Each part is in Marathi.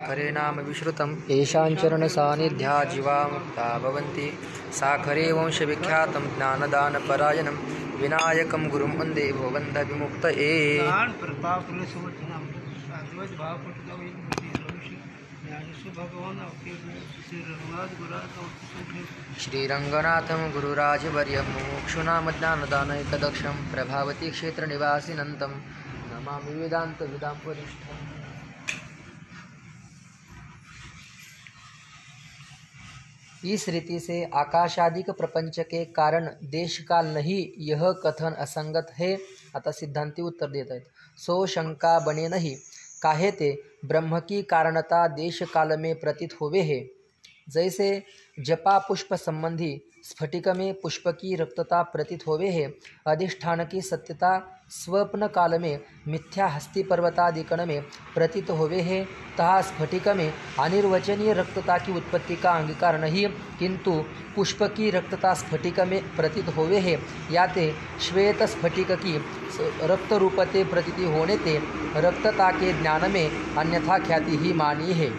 खरे नाम विश्रुतं येषाञ्चरण सान्निध्या जीवा मुक्ता भवन्ति साखरे वंशविख्यातं ज्ञानदानपरायणं विनायकं गुरुं वन्दे भवबन्धविमुक्तये। श्रीरङ्गनाथं गुरुराजवर्यं मुमुक्षूणां ज्ञानदानैकदक्षं प्रभावती क्षेत्रनिवासिनन्तं नमामि वेदान्तविदां वरिष्ठम्। इस रीति से आकाशादिक प्रपंच के कारण देश काल नहीं, यह कथन असंगत है। अतः सिद्धांती उत्तर देता है, सो शंका बने नहीं, काहे ते ब्रह्म की कारणता देश काल में प्रतीत होवे है। जैसे जपा पुष्प संबंधी स्फटिक में पुष्प की रक्तता प्रतीत होवे है, अधिष्ठान की सत्यता स्वप्न काल में मिथ्या हस्ती पर्वतादिकण में प्रतीत होवे है, तथा स्फटिक में अनिर्वचनीय रक्तता की उत्पत्ति का अंगीकार नहीं, किंतु पुष्प की रक्तता स्फटिक में प्रतीत होवे है। याते श्वेत स्फटिक की रक्त रूपते प्रतीति होने ते रक्तता के ज्ञान में अन्यथा ख्याति ही मानी है।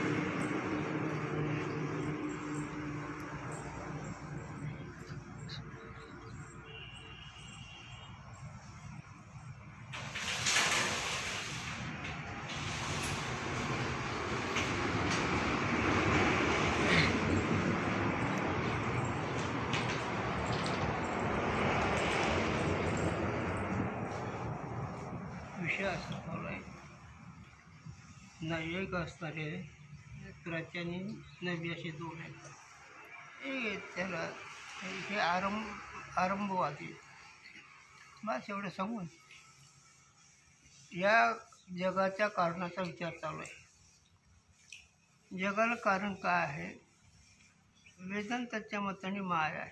विषय असा चालू आहे, नैविक असणारे प्राच्यानी नवी असे दोन आहेत. त्याला हे आरंभवादी बस एवढं सांगून या जगाच्या कारणाचा विचार चालू आहे. जगाला कारण काय आहे? वेदांताच्या मताने माया आहे.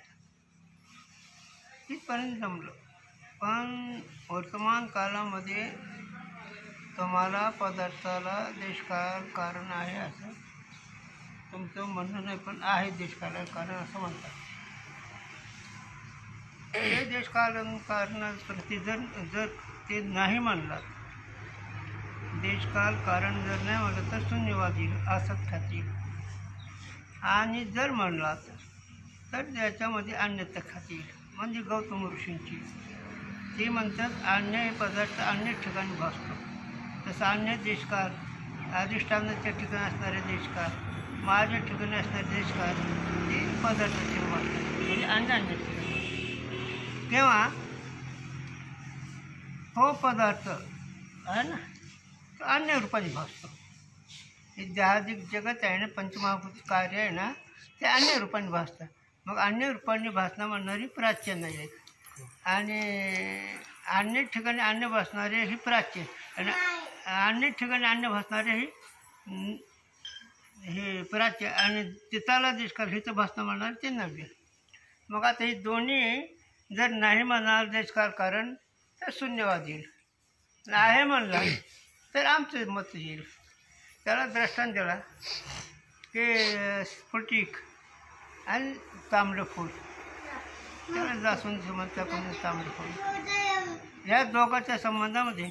तिथपर्यंत जमलं, पण वर्तमान कालामध्ये तुम्हाला पदार्थाला देशकाल कारण आहे असं तुमचं म्हणणं नाही, पण आहे देशकाल कारण असं म्हणतात. हे देशकाल कारणाप्रती जर ते नाही म्हणलात, देशकाल कारण जर नाही म्हणलं तर शून्यवाद येईल, असंख्यात येईल. आणि जर म्हणलात तर त्याच्यामध्ये अन्यथा ख्याती येईल, म्हणजे गौतम ऋषींची. ते म्हणतात अन्य पदार्थ अन्य ठिकाणी भासतो, तसं अन्य देशकाल अधिष्ठानाच्या ठिकाणी असणारे देशकाल, माझ्या ठिकाणी असणारे देशकाल ते पदार्थाचे भासतात, म्हणजे अन्य ठिकाणी. तेव्हा तो पदार्थ आहे ना, तो अन्य रूपाने भासतो. हे जहाजिक जगत आहे ना, पंचमहाभूत कार्य आहे ना, ते अन्य रूपाने भासतात. मग अन्य रूपाने भासणं म्हणणारी प्राच्य नाही आहेत, आणि अन्य ठिकाणी अन्य भासणारे ही प्राच्य, आणि अन्य ठिकाणी अन्य भासणारे हे प्राच्य, आणि तिथाला देशकाल हिचं भासणं म्हणणार ते नव्हे. मग आता ही दोन्ही जर नाही म्हणणार देशकाल कारण तर शून्यवाद येईल, आहे म्हणला तर आमचं मत येईल. त्याला दृष्टांत दिला की स्फटिक आणि तांबडं फूल, त्याला जास्वंद म्हणतात, पण तांबडं फूल, या दोघांच्या संबंधामध्ये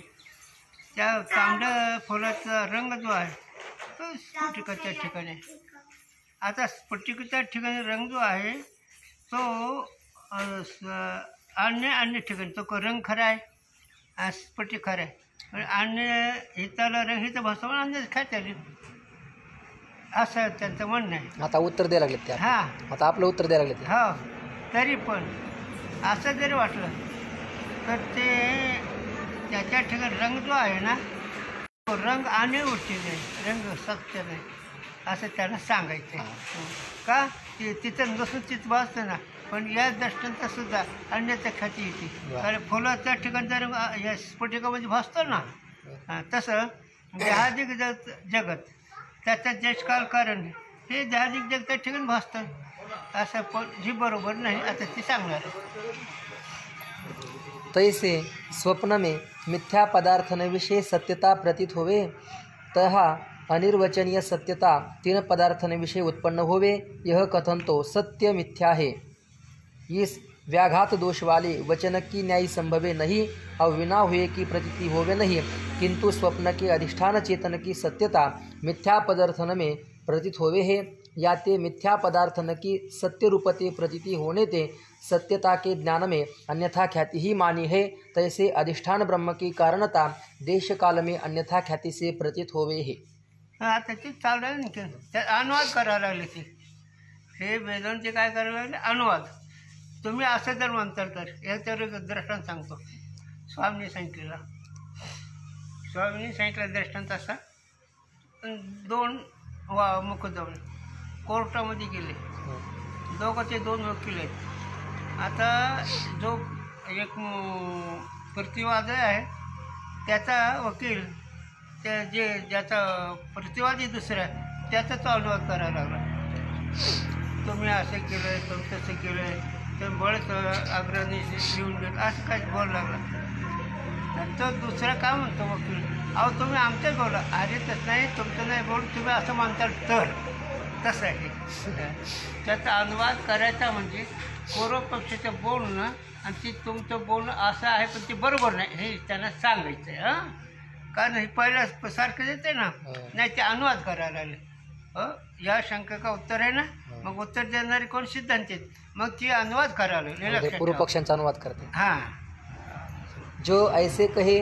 त्या तांबड्या फुलाचा रंग जो आहे तो स्फटिकाच्या ठिकाणी आहे. आता स्फटिकाच्या ठिकाणी रंग जो आहे तो अन्य ठिकाणी तो रंग खरा आहे आणि स्फटिक खरा आहे. अन्य हिताला रंग हिचं भासवून अन्य खात्याने असं त्यांचं म्हणणं आहे. आता उत्तर द्यायला लागले ते. हां, आता आपलं उत्तर द्यायला लागले. हो, तरी पण असं जरी वाटलं तर ते त्याच्या ठिकाणी रंग जो आहे ना, तो रंग अन्य गोष्टी नाही, रंग सत्य नाही असं त्यांना सांगायचं आहे. का ते तिथं नसून तिथं भासतं ना, पण या दृष्टांत सुद्धा अन्याच्या ख्याती येते. कारण फुलाच्या ठिकाणचा रंग या स्फटिकामध्ये भासतो ना, तसं जहाजिक जगत त्याच्या देशकाल कारण हे जहाजिक जग त्या ठिकाणी भासतं असं, पण जी बरोबर नाही आता ती सांगणार आहे. तैसे स्वप्न में मिथ्या पदार्थन विषय सत्यता प्रतीत होवे, तहा अनिर्वचनीय सत्यता तीन पदार्थन विषय उत्पन्न होवे, यह कथन तो सत्य मिथ्या है. इस व्याघात दोष वाले वचन की न्याय संभवे नहीं और विना हुए की प्रतीति होवे नहीं, किंतु स्वप्न के अधिष्ठान चेतन की सत्यता मिथ्या पदार्थन में प्रतीत होवे है, या ते मिथ्या पदार्थन की सत्य रूपते प्रतीति होने ते सत्यता के ज्ञान में अन्यथा ख्याति ही मानी है, तैसे अधिष्ठान ब्रह्म की कारणता देश काल में अन्यथा ख्याति से प्रतीत होवे है. आता ते चालू आहे ना, त्यात अनुवाद करायला लागले ते. हे वेदांचे काय करायला लागले? अनुवाद. तुम्ही असं जर म्हणताल तर याच्यावर एक दृष्टांत सांगतो. स्वामींनी सांगितलं दृष्टांत असा, दोन मुकदमे कोर्टामध्ये गेले. दोघांचे दोन वकील आहेत. आता जो एक प्रतिवादी आहे त्याचा वकील ज्याचा प्रतिवादी दुसरा आहे त्याचा तो अनुवाद करायला लागला. तुम्ही असं केलं आहे, तुम्ही तसं केलं आहे, तुम्ही बळच अग्रणी लिहून घेत, असं काय बोल लागला. तर दुसरा काय म्हणतो वकील, अहो तुम्ही आमच्याच बोला. अरे तसं नाही, तुमचं नाही बोल, तुम्ही असं म्हणताल तर. तसं आहे. त्याचा अनुवाद करायचा म्हणजे पूर्व पक्षाचं बोलणं आणि ते तुमचं बोलणं असं आहे पण ते बरोबर नाही हे त्यांना सांगायचं आहे. हां, कारण हे पहिलं सारखं येते ना, नाही ते अनुवाद करायला लागले. या शंका उत्तर आहे ना, मग उत्तर देणारे कोण? सिद्धांत आहेत. मग ती अनुवाद करायला लागले. पूर्व पक्षांचा अनुवाद करते. हां, जो ऐसे कहे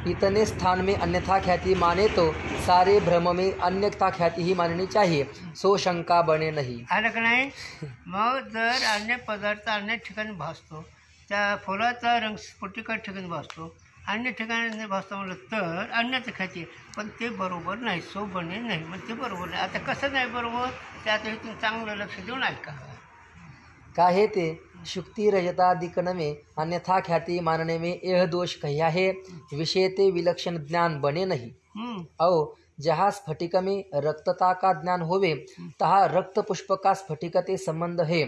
इतने स्थान में अन्यथा ख्याति माने तो सारे भ्रम में अन्यथा ख्याति ही माननी चाहिए, सो शंका बने नहीं. आलं का नाही? मग जर अन्य पदार्थ अन्य ठिकाणी भासतो, त्या फुलाचा रंग स्फटिका ठिकाणी भासतो, अन्य ठिकाणी भासतो म्हणलं तर अन्यच ख्याती, पण ते बरोबर नाही. सो बने नाही, मग ते बरोबर नाही. आता कसं नाही बरोबर? त्यात इथून चांगलं लक्ष देऊन ऐका. काहे ते शुक्ति रजतादिकन में अन्यथा ख्याति मानने में यह दोष कहिया है, विषय ते विलक्षण ज्ञान बने नहीं. और जहाँ स्फटिक में रक्तता का ज्ञान होवे तहाँ रक्त पुष्प का स्फटिकते संबंध है,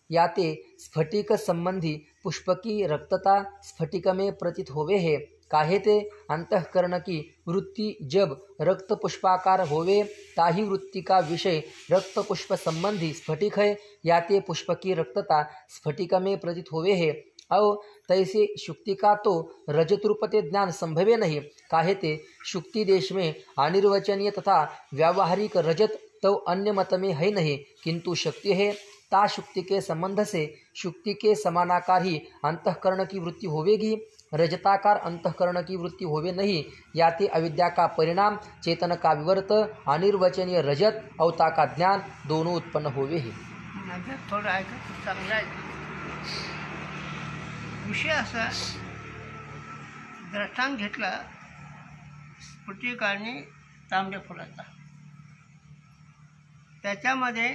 या ते स्फटिक संबंधी पुष्प की रक्तता स्फटिक में प्रतीत होवे है. काहे ते अंतःकरण की वृत्ति जब रक्त पुष्पाकार होवे ताही वृत्ति का विषय रक्त पुष्प संबंधी स्फटिक है, या ते पुष्प की रक्तता स्फटिक में प्रतीत होवे है. और तैसे शुक्ति का तो रजत रूपते ज्ञान संभवे नहीं. काहे ते शुक्ति देश में अनिर्वचनीय तथा व्यावहारिक रजत तो अन्य मत में है नहीं, किंतु शक्ति है. ता शुक्ति के संबंध से शुक्ति के समानाकार ही अंतःकरण की वृत्ति होवेगी, रजताकार अंतःकरण की वृत्ति होवे नहीं. या ते अविद्या का परिणाम चेतन का विवर्त अनिर्वचनीय रजत अवता का ज्ञान दोनों उत्पन्न होवे ही. थोडं ऐका, चांगलं आहे. विषय असा, दृष्टांत घेतला स्फटिक आणि तांबड्या फुलाचा. त्याच्यामध्ये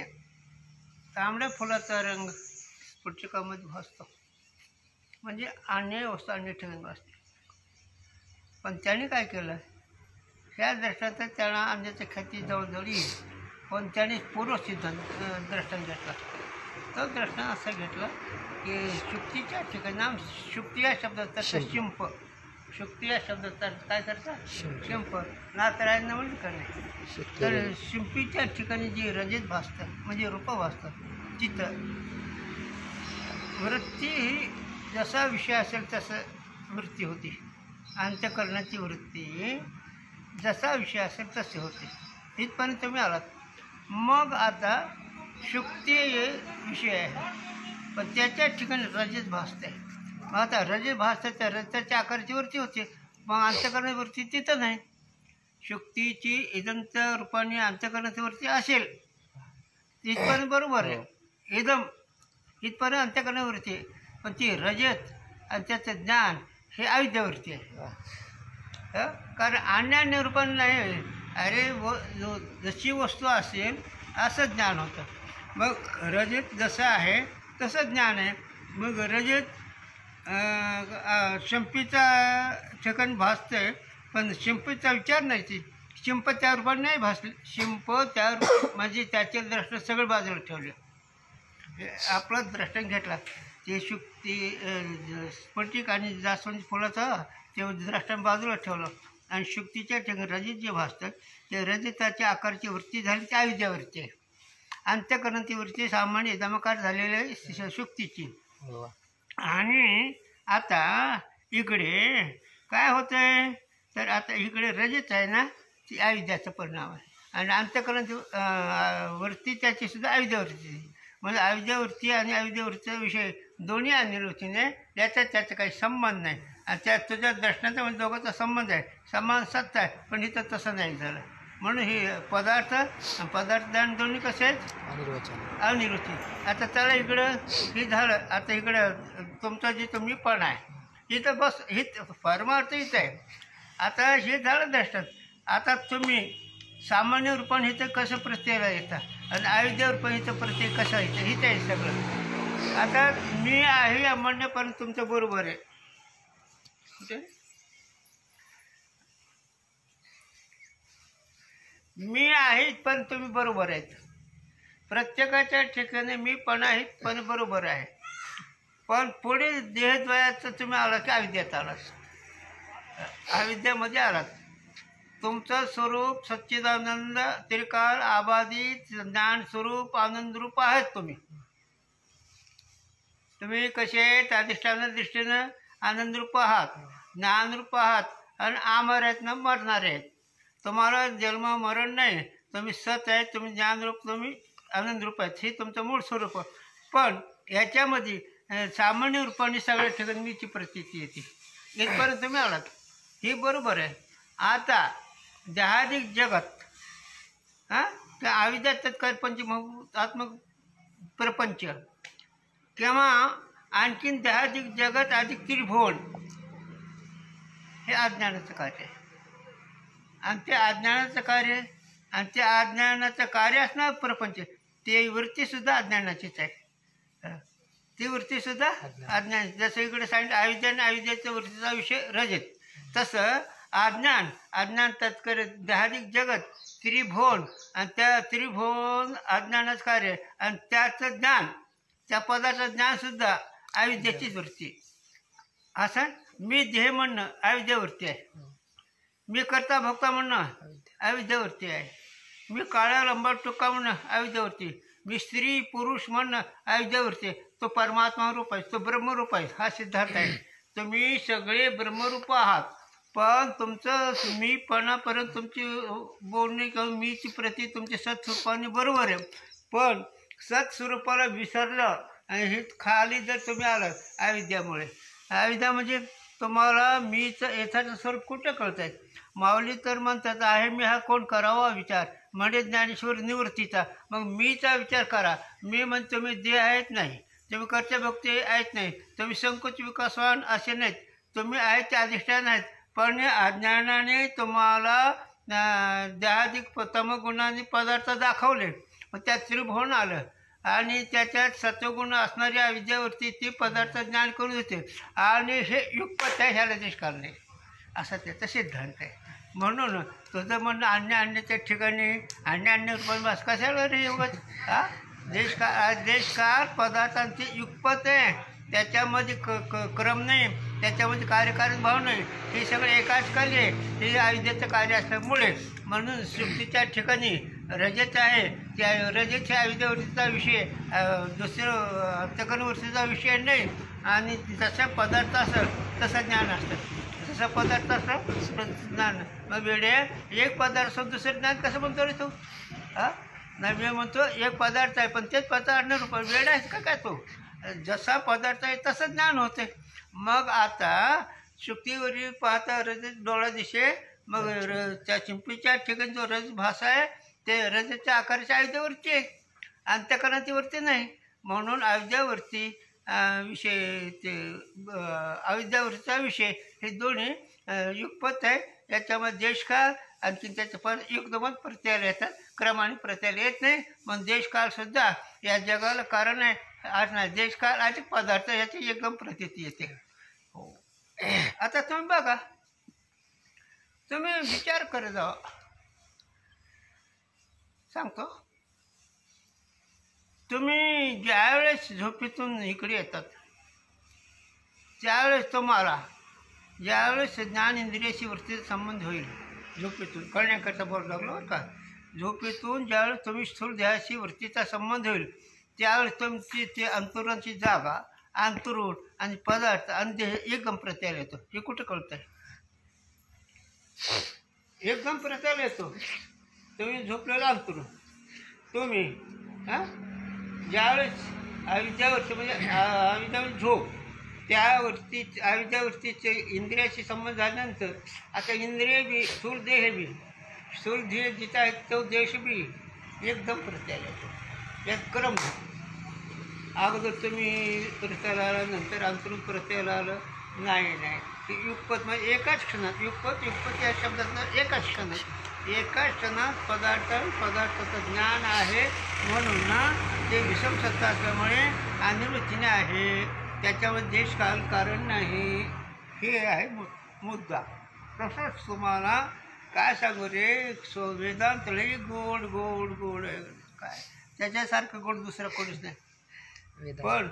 तांबड्या फुलाचा रंग स्फटिकामध्ये भासतो, म्हणजे अन्य वस्तू अन्य ठिकाणी भासते. पण त्याने काय केलं, ह्या दृष्टांतात त्याला अन्याच्या ख्याती जवळजवळ येईल, पण त्याने पूर्व सिद्धांत दृष्टांत घेतला. तो दृष्टांत असा घेतला की शुक्तीच्या ठिकाणी, शुक्ती या शब्दाचा शिंप, शुक्ती या शब्दाचा काय करतात? शिंप. नातरायणं म्हणजे करणे. तर शिंपीच्या ठिकाणी जी रजत भासतं म्हणजे रूप भासतं, तिथं वृत्ती ही जसा विषय असेल तसं वृत्ती होती. अंतःकरणाची वृत्ती जसा विषय असेल तसे होते. इथपर्यंत तुम्ही आलात. मग आता शुक्ती विषय आहे, पण त्याच्या ठिकाणी रजत भासते. मग आता रजत भासते त्या रजताच्या आकाराची वृत्ती होते, मग अंतःकरणाची वृत्ती तिथं नाही. शुक्तीची इदंत रूपाने अंतःकरणाची वृत्ती असेल इथपर्यंत बरोबर आहे. इथपर्यंत अंतःकरणाची वृत्ती आहे, पण ती रजत आणि त्याचं ज्ञान हे अविद्यावृत्ती आहे. कारण अन्य रूपाने नाही. अरे जशी वस्तू असेल असं ज्ञान होतं. मग रजत जसं आहे तसं ज्ञान आहे. मग रजत शिंपीचा ठिकाणी भासतंय, पण शिंपीचा विचार नाही. ती शिंप त्या रूपाने नाही भासली. शिंप त्या म्हणजे त्याचे दृष्ट सगळं बाजूला ठेवले. आपला दृष्टांत घेतला ते शुक्ती स्फटिक आणि जास्वंदी फुलाचा ते दृष्टांत बाजूला ठेवलं, आणि शुक्तीच्या ठिकाणी रजत जे भासतं ते रजताच्या आकारची वृत्ती झाली, ती अविद्यावृत्ती आहे. अंतःकरणाची वृत्ती सामान्य दमकार झालेली आहे शुक्तीची. आणि आता इकडे काय होतंय, तर आता इकडे रजत आहे ना, ती अविद्याचा परिणाम आहे आणि अंतःकरण वरती त्याची सुद्धा अविद्यावृत्ती, म्हणजे अविद्यावृत्ती आणि अविद्यावृत्तीचा विषय दोन्ही अनिवृत्तीने त्याचा काही संबंध नाही. आणि त्या तुझ्या दर्शनाचा म्हणजे दोघांचा संबंध आहे, संबंध सत्य आहे, पण इथं तसं नाही झालं. म्हणून ही पदार्थ आणि दोन्ही कसे आहेत, अनिवृत्ती. आता त्याला इकडं हे झालं, आता इकडं तुमचं जे तुम्ही पण आहे इथं बस, हे परमार्थ इथं आहे. आता हे झालं दर्शन. आता तुम्ही सामान्य रूपाने इथं कसं प्रत्ययाला येतात आणि अविद्या रूपाने इथं प्रत्यय कसं येतं, इथं आहे सगळं. आता मी आहे म्हणण्यापर्यंत तुमचं बरोबर आहे. मी आहे पण तुम्ही बरोबर आहेत. प्रत्येकाच्या ठिकाणी मी पण आहेत पण बरोबर आहे. पण पुढे देहद्वयाचं तुम्ही आला की अविद्यात आलात, अविद्यामध्ये आलात. तुमचं स्वरूप सच्चिदानंद त्रिकाल आबाधित ज्ञान स्वरूप आनंदरूप आहेत. तुम्ही कसे आहेत, अधिष्ठाना दृष्टीनं आनंदरूप आहात, ज्ञानरूप आहात आणि आमर आहेत ना, मरणारे आहेत. तुम्हाला जन्म मरण नाही, तुम्ही सत आहेत, तुम्ही ज्ञानरूप, तुम्ही आनंदरूप आहेत, हे तुमचं मूळ स्वरूप. पण ह्याच्यामध्ये सामान्य रूपाने सगळ्या ठिकाणी मीची प्रतीती येते. इथपर्यंत तुम्ही आलात, हे बरोबर आहे. आता देहाधिक जगत, त्या अविद्या तत्काल पंचमहात्मक प्रपंच किंवा आणखीन देहाधिक जगत अधिक त्रिभुवन, हे अज्ञानाचं कार्य आहे. आणि ते अज्ञानाचं कार्य, आणि त्या अज्ञानाचं कार्य असणार प्रपंच, ते वृत्तीसुद्धा अज्ञानाचीच आहे. ती वृत्तीसुद्धा अज्ञान. जसं इकडे सांगितलं अविद्या आणि अविद्याच्या वृत्तीचा विषय रजत, तसं अज्ञान तत्कर देहाधिक जगत त्रिभुवन, आणि त्या त्रिभुवन अज्ञानाचं कार्य, आणि त्याचं ज्ञान, त्या पदार्थाचं ज्ञानसुद्धा अविद्याचीच वृत्ती. असं मी देह म्हणणं अविद्यावृत्ती आहे, मी करता भोगता म्हणणं अविद्यावृत्ती आहे, मी काळ्या लंबाट टुका म्हणणं अविद्यावृत्ती, मी स्त्री पुरुष म्हणणं अविद्यावृत्ती. तो परमात्मा रूप आहे, तो ब्रह्मरूप आहे, हा सिद्धार्थ आहे. तुम्ही सगळे ब्रह्मरूप आहात, पण तुमचं मीपणापर्यंत तुमची बोलणी किंवा मीची प्रती तुमच्या सत्स्वरूपाने बरोबर आहे. पण सत्स्वरूपाला विसरलं आणि हे खाली जर तुम्ही आलात अविद्यामुळे, अविद्या म्हणजे तुम्हाला मीचं यथाचं स्वरूप कुठं कळत आहे. माऊली तर म्हणतात आहे मी हा कोण करावा विचार, म्हणजे ज्ञानेश्वर निवृत्तीचा. मग मीचा विचार करा. मी म्हणजे तुम्ही देह आहेत नाही, तुम्ही कर्तव्यभक्ती आहेत नाही, तुम्ही संकोच विकासवान असे नाहीत, तुम्ही आहेत ते अधिष्ठान आहेत. पण अज्ञानाने तुम्हाला देहाधिक तमगुणाने पदार्थ दाखवले, मग त्यात त्रिभुवन आलं आणि त्याच्यात सत्वगुण असणारी अविद्यावरती ती पदार्थ ज्ञान करून देते. आणि हे युगपत आहे, ह्याला देश काढणे असा त्याचा सिद्धांत आहे. म्हणून तुझं म्हणणं अन्याच्या ठिकाणी अन्य रूपाने बस कशाला रे युगत, देशकाळ पदार्थांची युगपत आहे, त्याच्यामध्ये क्रम नाही, त्याच्यामध्ये कार्यकारी भाव नाही, हे सगळं एकाच कार्य आहे. हे अविद्येचं कार्य असल्यामुळे म्हणून सृष्टीच्या ठिकाणी रजत आहे, त्या रजतच्या अविद्यावृत्तीचा विषय दुसरं अंतःकरणवृत्तीचा विषय नाही. आणि जसा पदार्थ असेल तसं ज्ञान असतं, जसा पदार्थ असं ज्ञान. मग वेळे एक पदार्थ दुसरं ज्ञान कसं म्हणतो रे तू? नाही, मी म्हणतो एक पदार्थ आहे पण तेच पदार्थ रूप वेळ आहे का काय? तो जसा पदार्थ आहे तसं ज्ञान होते. मग आता शुक्तीवरील पाहता रजत डोळा दिसे, मग त्या चिंपीच्या ठिकाणी जो रज भासा आहे ते रजतच्या आकाराच्या अविद्यावरती आहे, अंतःकरणावरती नाही. म्हणून अविद्यावरती विषय ते अविद्यावरतीचा विषय हे दोन्ही युगपत आहे. याच्यामध्ये देशकाळ आणखी त्याचं पण युगदमत प्रत्ययाला येतात, क्रमाने प्रत्ययाला येत नाही. मग देशकाळसुद्धा या जगाला कारण आहे, आज नाही देशकाळ अधिक पदार्थ याची एकदम प्रतीती येते. हो, आता तुम्ही बघा, तुम्ही विचार करत जावा. सांगतो, तुम्ही ज्यावेळेस झोपेतून इकडे येतात त्यावेळेस तुम्हाला ज्यावेळेस ज्ञान इंद्रियाशी वृत्तीचा संबंध होईल, झोपेतून कळण्याकरता बोल लागलो बरं का, झोपेतून ज्यावेळेस तुम्ही स्थूल देहाशी वृत्तीचा संबंध होईल त्यावेळेस तुमची ते अंतराची जागा अंतरून आणि पदार्थ आणि देह एकदम प्रत्याला येतो. हे कुठं कळतंय? एकदम प्रत्याला येतो. तुम्ही झोपलेला अंतरून तुम्ही ज्यावेळेस आयुष्यावरती म्हणजे आयुष्यावर झोप त्यावरती आयुष्यावरतीचे इंद्रियाशी संबंध झाल्यानंतर आता इंद्रिय बी स्थूल देह बी स्थूल देह जिथं आहे तो देश बी एकदम प्रत्याला येतो. यात क्रम अगोदर तुम्ही प्रत्याला आला नंतर अंतरून प्रत्याला आलं नाही. ते युगपत म्हणजे एकाच क्षणात युगपत या शब्दातनं एकाच क्षणात पदार्थाचं ज्ञान आहे. म्हणून ना ते विषम सत्ता असल्यामुळे अनिवृत्तीने आहे. त्याच्यावर देशकाल कारण नाही. हे आहे मुद्दा. तसंच तुम्हाला काय सांगू रे वेदांत लई गोड गोड गोड आहे. काय त्याच्यासारखं गोड दुसरं कोणीच नाही. पण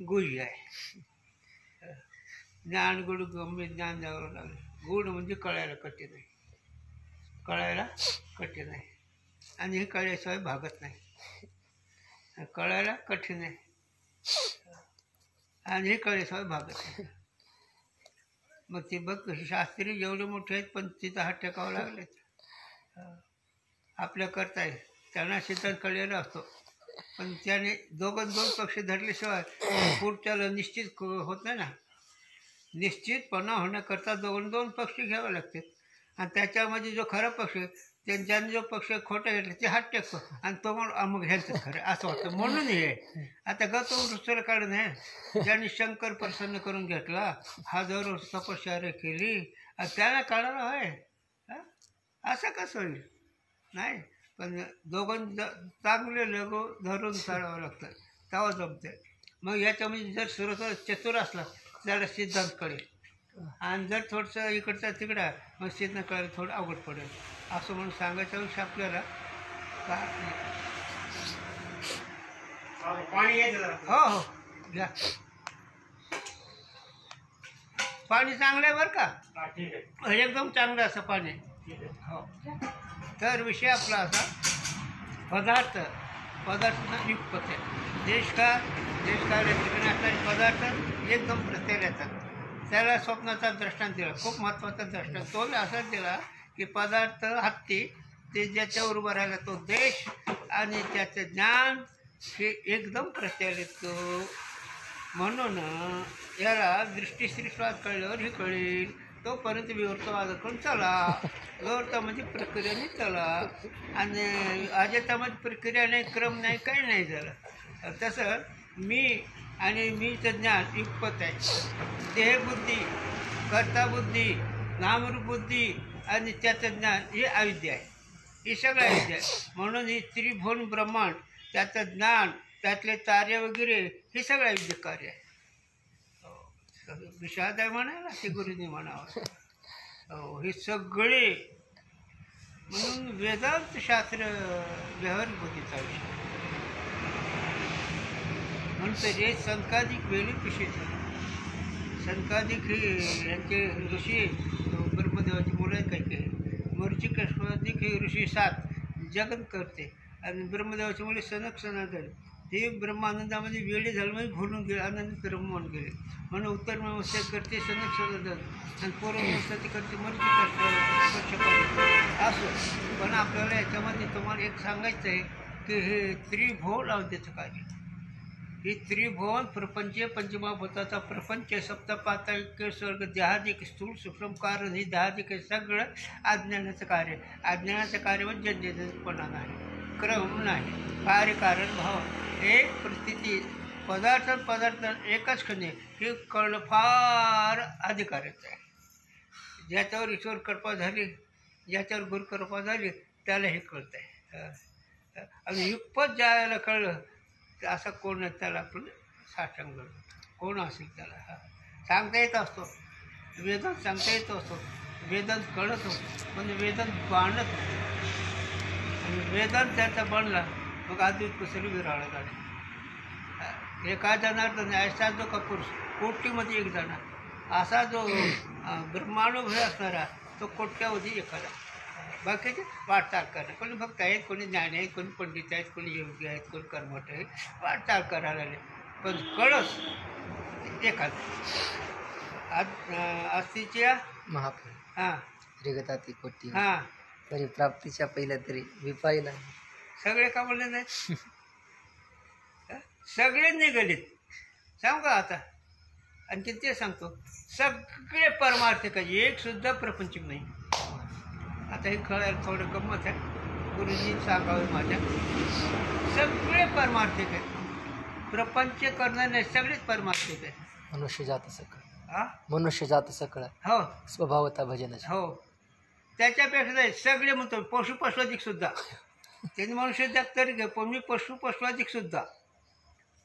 गुह्य आहे. ज्ञान गुड गंभीर ज्ञान द्यावं लागलं. गुड म्हणजे कळायला कठीण आहे आणि हे कळल्याशिवाय भागत नाही. कळायला कठीण आहे आणि हे कळल्याशिवाय भागत नाही. मग ते बघ शास्त्री जेवढे मोठे आहेत पण तिथं हात टेकावं लागले. आपल्या करताय त्यांना सिद्धांत कळलेला असतो पण त्याने दोन पक्ष धरल्याशिवाय पुढच्याला निश्चित होत नाही ना. निश्चितपणा होण्याकरता दोन पक्ष घ्यावे लागतात आणि त्याच्यामध्ये जो खरा पक्ष आहे ज्याने जो पक्ष खोटा घेतला ते हात टेकतो आणि तो मग ह्यांचं खरं असं वाटतं. म्हणून हे आता गौतम ऋषीला काढून आहे ज्यांनी शंकर प्रसन्न करून घेतला 1000 वर्ष तपश्चर्या केली आणि त्याला काढायला होय असं कसं होईल? नाही. पण चांगले लगो धरून चालावं लागतं तेव्हा जमते. मग याच्यामध्ये जर सर्व चतुर असला त्याला सिद्धांत कळेल आणि जर थोडंसं इकडचं तिकडं मग सिद्धांत कळायला थोडं अवघड पडेल. असं म्हणून सांगायच्या विषय आपल्याला हो घ्या. पाणी चांगलं आहे बरं का. एकदम चांगलं असं पाणी. हो. तर विषय आपला असा पदार्थ युगपत आहे. देशकाल ठिकाणी असणारे पदार्थ एकदम प्रत्येक येतात. त्याला स्वप्नाचा दृष्टांत दिला. खूप महत्त्वाचा दृष्टांत तो असाच दिला की पदार्थ हत्ती ते ज्याच्यावर उभं राहिला तो देश आणि त्याचं ज्ञान हे एकदम प्रत्येक येतो. म्हणून याला दृष्टीश्रीस्वाद कळल्यावर हे कळेल. तोपर्यंत विवर्तवादाकडून चला. विवर्त म्हणजे प्रक्रियेने चला आणि अजतामध्ये प्रक्रिया नाही क्रम नाही काही नाही झालं. तसं मी आणि मीचं ज्ञान युगपत आहे. देहबुद्धी कर्ताबुद्धी नामरूपबुद्धी आणि त्याचं ज्ञान हे अविद्या आहे. ही सगळं अविद्या आहे. म्हणून ही त्रिभुवन ब्रह्मांड त्याचं ज्ञान त्यातले तारे वगैरे हे सगळं अविद्य कार्य आहे. विषाद आहे म्हणायला ते गुरुनी म्हणावं. हो हे सगळे म्हणून वेदांत शास्त्र व्यवहारिक बुद्धीचा विषय म्हणतो. रे संकाधिक वेळी विषय संकाधिक हे यांचे ऋषी ब्रह्मदेवाची मुलं आहेत काही काही. मर्चिक हे ऋषी 7 जगन करते आणि ब्रह्मदेवाची मुले सनक ते ब्रह्मानंदामध्ये वेळे झालं म्हणजे भुलून गेले आनंद ब्रह्म होऊन गेले. म्हणून उत्तर मीमांसा करते सनक सनंदन आणि पूर्वमीमांसा ती करते मर्चिक असो. पण आपल्याला याच्यामध्ये तुम्हाला एक सांगायचं आहे की हे त्रिभुवन अवधेचं कार्य. हे त्रिभुवन प्रपंच पंचमहाभूताचा प्रपंच सप्तपातळी स्वर्ग देहादिक स्थूल सूक्ष्म कारण ही देहादिक सगळं अज्ञानाचं कार्य. अज्ञानाचं कार्य म्हणजे जन्यजनपणा नाही क्रम नाही कार्यकारण भाव एक परिस्थिती पदार्थ एकच खंड हे कळणं फार अधिकाराचं आहे. ज्याच्यावर ईश्वर कृपा झाली ज्याच्यावर गुरुकृपा झाली त्याला हे कळतं आहे. आणि युगपत ज्याला कळलं असं कोण त्याला आपण साष्टांग कोण असेल त्याला सांगता येत असतो. वेदांत सांगता येत असतो. वेदांत कळत होतो पण वेदांत बाणत आणि वेदांत त्याचा बनला मग अद्वैत कुसरी विराळा झाले. एका जनार्दन असा जो पुरुष कोटीमध्ये एक जण असा जो ब्रह्मानुभव असणारा तो कोट्यावधी एखादा. बाकीचे वाटचाल करणं कोणी भक्त आहेत कोणी ज्ञानी आहेत कोणी पंडित आहेत कोणी योगी आहेत कोणी कर्मठ आहेत वाटचाल करायला लागले. पण कळस एकाच. अस्तीच्या महाफळ हां रेगताती कोटी हां परिप्राप्तीच्या पहिल्या तरी विपाईला सगळे का बोलले नाहीत? सगळे निघालेत. सांगू का आता आणखी ते सांगतो, सगळे परमार्थिक आहे, एक सुद्धा प्रपंचिक नाही. आता हे कळायला थोडं गंमत आहे, गुरुजी सांगावं माझ्या. सगळे परमार्थिक आहेत, प्रपंच करणं नाही, सगळेच परमार्थिक आहे. मनुष्य जात सकळ, हा मनुष्य जात सकळ हो स्वभावता भजनाची. हो, त्याच्यापेक्षा नाही, सगळे म्हणतो पशु पशुधिक सुद्धा. त्यांनी मनुष्य जात तरी घे, पण मी पशु पशुधिक सुद्धा,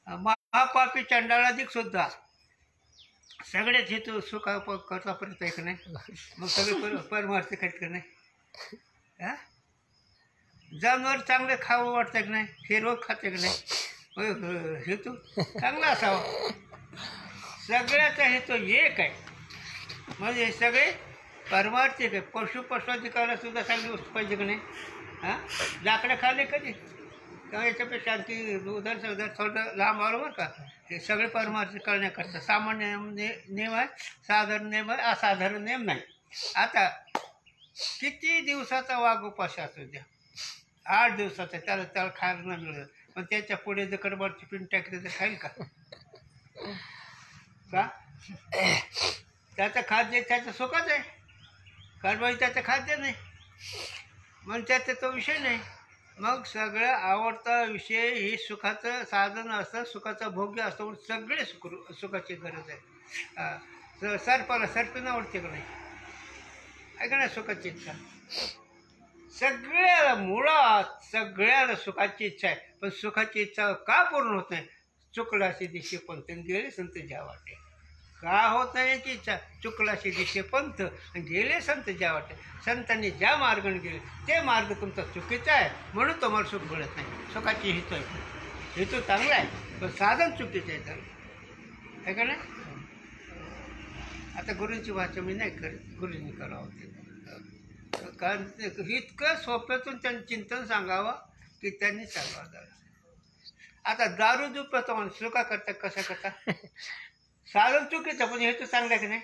महापापी चंडाळाधिक सुद्धा, सगळेच हेतू सुखा करतापर्यंत आहे का नाही. मग सगळे परमार्थिक आहेत का नाही. हा, जनावर चांगले खावं वाटतं की नाही, हिरवं खाते की नाही, हेतू चांगला असावा. सगळ्याचा हेतू एक आहे, म्हणजे सगळे परमार्थिक आहे. पशु पशुधिकाला सुद्धा चांगली वस्तू पाहिजे की नाही. हां, लाकडं खाल्ले कधी तेव्हा याच्यापेक्षा आणखी उदाहरण थोडं लांब आलो बरं का. हे सगळे परमार्थिक करण्याकरता सामान्य नियम आहे, साधारण नियम आहे, असाधारण नियम नाही. आता किती दिवसाचा वाघ उपाशी असू द्या, 8 दिवसाचा, त्याला खायला नाही मिळत, पण त्याच्या पुढे जर कडबडची पिंड टाकली तर खाईल का? त्याचं खाद्य त्याचं सुखच आहे, कडबडी त्याचं खाद्य नाही, म्हणून त्याचा तो विषय नाही. मग सगळं आवडता विषय ही सुखाचं साधन असतं, सुखाचं भोग्य असतं, सगळे सुखाची गरज आहे. सर्पाला सर्पीनं आवडते का नाही, आहे का नाही सुखाची इच्छा. सगळ्याला मुळात सगळ्याला सुखाची इच्छा आहे, पण सुखाची इच्छा का पूर्ण होत नाही. चुकलाशी दिशे पंथ गेले संत ज्या वाटे. का होत नाही याची इच्छा, चुकलाशी दिशे पंथ गेले संत ज्या वाटे. संतांनी ज्या मार्गाने गेले ते मार्ग तुमचा चुकीचा आहे, म्हणून तुम्हाला सुख मिळत नाही. सुखाची हेतू आहे, हेतू चांगला आहे, पण साधन चुकीचं आहे. चांगलं आहे का नाही. आता गुरूंची भाषा मी नाही करत, गुरुजींनी करावं ते, कारण इतकं सोप्यातून त्यांनी चिंतन सांगावं की त्यांनी सांगावं. आता दारू जो पितो म्हणून सुका करता कसं करता, साधन चुकीचं पण हेतू चांगला की नाही.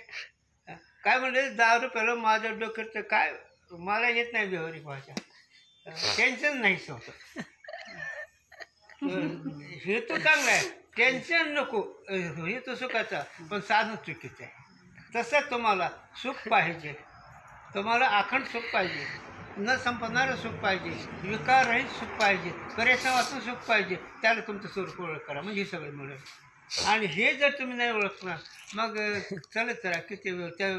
काय म्हणले, दारू प्यालं माझ्या डोक्याचं काय, मला येत नाही व्यावहारिक भाषा, टेन्शन नाहीच होतं. हेतू चांगला आहे, टेन्शन नको, हेतू सुखाचा, पण साधन चुकीचं आहे. तसं तुम्हाला सुख पाहिजे, तुम्हाला अखंड सुख पाहिजे, न संपणारं सुख पाहिजे, विकाररहित सुख पाहिजे, परेशान वाचून सुख पाहिजे, त्याला तुमचं स्वरूप ओळख करा, म्हणजे हे सगळं मिळेल. आणि हे जर तुम्ही नाही ओळखणार, मग चलत राहा किती वेळ. त्या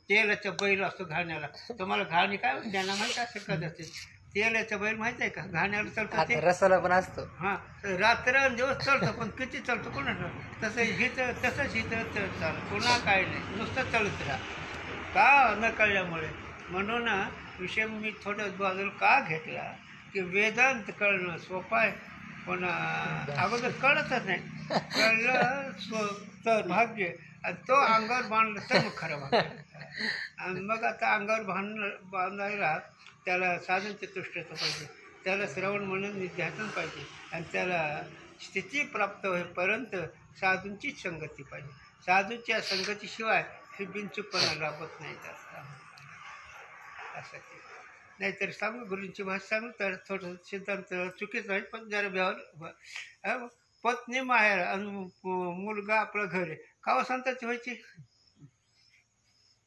तेलाचा बैल असतो घाण्याला, तुम्हाला घाणी काय त्यांना माहीत असेल कदाचित. तेलाचा बैल माहीत आहे का, घाण्याला चालतं ते रसाला पण असतो. हां, रात्र दिवस चालतं, पण किती चालतं कोणाला. तसं हिथं तसंच हिथं चालतं, पुन्हा काय नाही, नुसतं चालत राहा. का न कळल्यामुळे. म्हणून विषय मी थोडं बाजूला का घेतला की वेदांत कळणं सोपं आहे, पण अगोदर कळतच नाही. कळलं तर भाग्य, आणि तो अंगावर बांधलं तर मग खरं भाग्य. आणि मग आता अंगावर बांधायला त्याला साधन चतुष्टयचं पाहिजे, त्याला श्रवण म्हणून निध्यासन पाहिजे, आणि त्याला स्थिती प्राप्त होईपर्यंत साधूंचीच संगती पाहिजे. साधूच्या संगतीशिवाय हे बिनचूकपणा लाभत नाही जास्त असं. नाहीतर सांगू गुरूंची भाषा सांगू तर थोडं सिद्धांत चुकीचं आहे, पण जरा व्यवहार. पत्नी माहेर आणि मुलगा आपलं घर आहे, कावा संतांची व्हायची.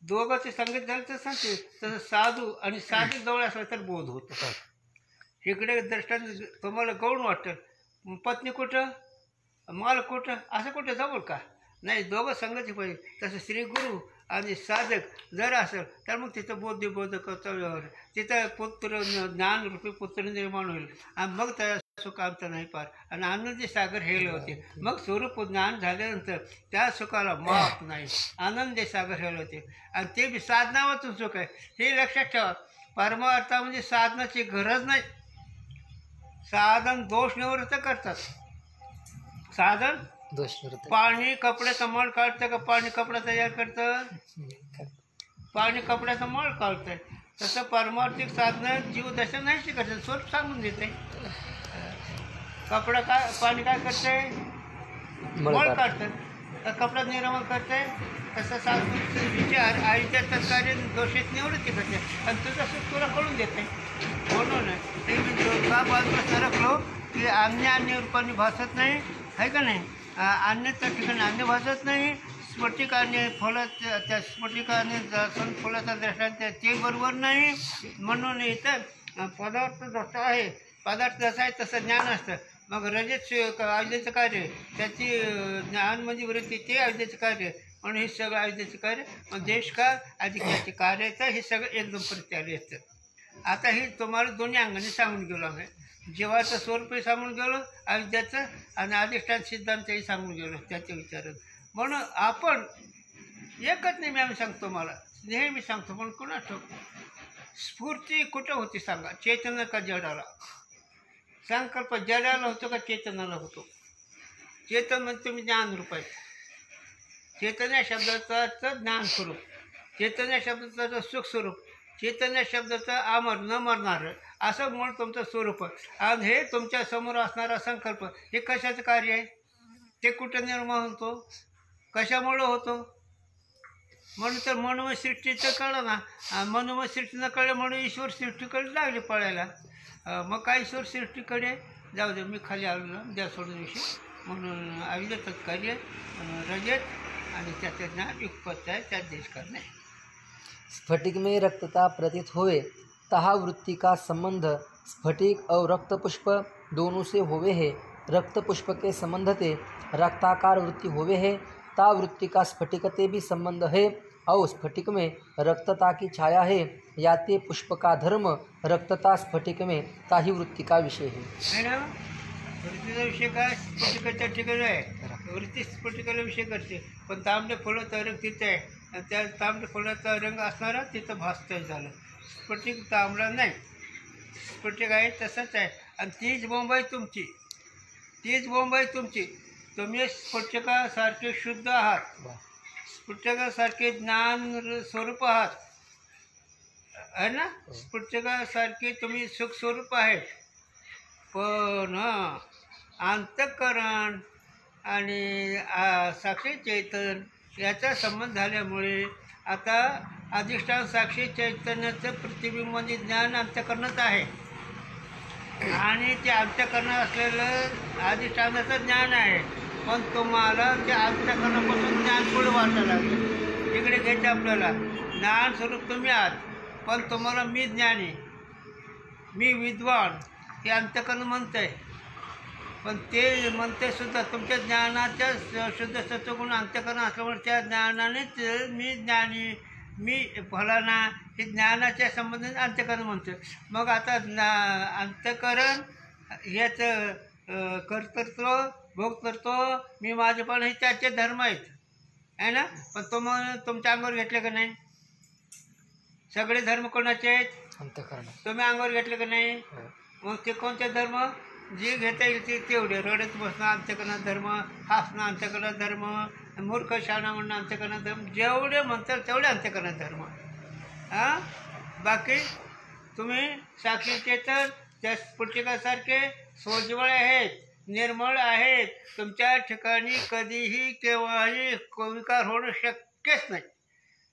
दोघांची संगत झाली तर सांगते. तसं साधू आणि साधू जवळ असलं तर बोध होतो. इकडे दृष्टांत तुम्हाला गौण वाटतं, पत्नी कुठं माल कुठं असं कुठं जवळ का नाही, दोघं संगती पाहिजे. तसं श्री गुरु आणि साधक जर असेल तर मग तिथं बोधक व्यवहार, तिथं पुत्र ज्ञानरूपी पुत्र निर्माण होईल, आणि मग त्या सुखांत नाही पार, आणि आनंदी सागर हेले होते. मग स्वरूप ज्ञान झाल्यानंतर त्या सुखाला माप नाही, आनंदी सागर हेले होते, आणि ते बी साधनावातून सुख आहे. हे लक्षात ठेवा. परमार्था म्हणजे साधनाची गरज नाही. साधन दोष निवृत्त करतात. साधन दोष निवृत्त. पाणी कपड्याचा मळ काढतं का पाणी कपडा तयार करतं, पाणी कपड्याचा मळ काढतंय. तसं परमार्थिक साधनं जीवदशा नाही शिकायचं, स्वरूप सांगून देते. कपडा काय पाणी काय करते, मळ काढतात कपडा निर्मळ करते तसं सांस्कृतिक विचार आईच्या तत्कार्य दोषित निवृत्ती करते आणि तुझं सुख तुला कळून देते म्हणून ते मी का बाजूला सरकलो की अन्य रूपाने भासत नाही आहे का नाही अन्य त्या ठिकाणी अन्य भासत नाही स्फटिकाने फुलात त्या स्फटिकाने फुलाचा दृष्टांत ते बरोबर नाही म्हणून इथं पदार्थ जसा आहे पदार्थ जसा आहे तसं ज्ञान असतं मग रजत अविद्येचं कार्य त्याची ज्ञान म्हणजे वृत्ती ते अविद्येचं कार्य म्हणून हे सगळं अविद्येचं कार्य मग देश का अधिक त्याचे कार्याचं हे सगळं एकदम प्रत्याले असतं आता हे तुम्हाला दोन्ही अंगाने सांगून गेलो आम्ही जीवाचं स्वरूपही सांगून गेलो अविद्याचं आणि अधिष्ठान सिद्धांतही सांगून गेलो त्याच्या विचारात म्हणून आपण एकच नेहमी आम्ही सांगतो मला नेहमी सांगतो पण कुणा ठोक स्फूर्ती कुठं होती सांगा चैतन्य का जडाला संकल्प जडाला होतो का चैतन्याला होतो चेतन म्हणजे तुम्ही ज्ञानरूप आहे चैतन्य शब्दाचा अर्थ ज्ञान स्वरूप चैतन्य शब्दाचा अर्थ सुख स्वरूप चैतन्य शब्दाचा अमर न मरणार असं मूळ तुमचं स्वरूप आणि हे तुमच्या समोर असणारा संकल्प हे कशाचं कार्य आहे ते कुठं निर्माण होतो कशामुळं होतो म्हणून तर मनोमय सृष्टीचं कळलं ना मनोमय सृष्टी न कळलं म्हणून ईश्वर सृष्टीकडे लागले पळायला मग काय ईश्वर सृष्टीकडे जाऊ दे मी खाली आलो ना द्या सोडून विषय म्हणून अविद्या कार्य रजत आणि त्याचं ज्ञान युगपत आहे त्यात देश करणे स्फटिक में रक्तता प्रतीत होवे तहा वृत्ति का संबंध स्फटिक और रक्त पुष्प दोनों से होवे है रक्त पुष्प के संबंध ते रक्ताकार वृत्ति होवे है ता वृत्ति का स्फटिकते भी संबंध है और स्फटिक में रक्तता की छाया है या ते पुष्प का धर्म रक्तता स्फटिक में ताही वृत्ति का विषय है ना वृत्तीचा विषय काय स्फटिकाच्या ठिकाणी आहे वृत्ती स्फटिकाला विषय करते पण तांबडे फुलाचा रंग तिथे आहे आणि त्या तांबडे फुलाचा रंग असणारा तिथं भासतंय झालं स्फटिक तांबडा नाही स्फटिक आहे तसंच आहे आणि तीच मुंबई तुमची तुम्ही स्फटिकासारखे शुद्ध आहात स्फटिकासारखे ज्ञान स्वरूप आहात आहे ना स्फटिकासारखे तुम्ही सुख स्वरूप आहेत पण अंतःकरण आणि साक्षी चैतन याचा संबंध झाल्यामुळे आता अधिष्ठान साक्षी चैतन्याचं प्रतिबिंब म्हणजे ज्ञान अंतःकरणाचं आहे आणि ते अंतःकरणात असलेलं अधिष्ठानाचं ज्ञान आहे पण तुम्हाला त्या अंतःकरणापासून ज्ञान पुढे वाटायला लागलं इकडे घ्यायचं आपल्याला ज्ञान स्वरूप तुम्ही आहात पण तुम्हाला मी ज्ञानी मी विद्वान हे अंतःकरण म्हणतं आहे पण ते म्हणते सुद्धा तुमच्या ज्ञानाच्या शुद्ध सत्वगुण अंतःकरण असल्यामुळे त्या ज्ञानानेच मी ज्ञानी मी फलाना हे ज्ञानाच्या संबंधित अंतःकरण म्हणतं मग आता अंतःकरण याचं कर्तृत्व भोगकर्तो मी माझेपण हे त्याचे धर्म आहेत आहे ना पण तुमच्या अंगावर घेतले का नाही सगळे धर्म कोणाचे आहेत अंतःकरण तुम्ही अंगावर घेतले का नाही मग ते कोणते धर्म जे घेता येईल ते तेवढे रडत बसणं अंतःकरणात धर्म हसणं अंतःकरणात धर्म मूर्ख शाणा म्हणणं अंतःकरणात धर्म जेवढे म्हणतात तेवढे अंतःकरणात धर्म बाकी तुम्ही साक्षी चेतन त्या स्फटिकासारखे सोज्वळ आहेत निर्मळ आहेत तुमच्या ठिकाणी कधीही केव्हाही विकार होणं शक्यच नाही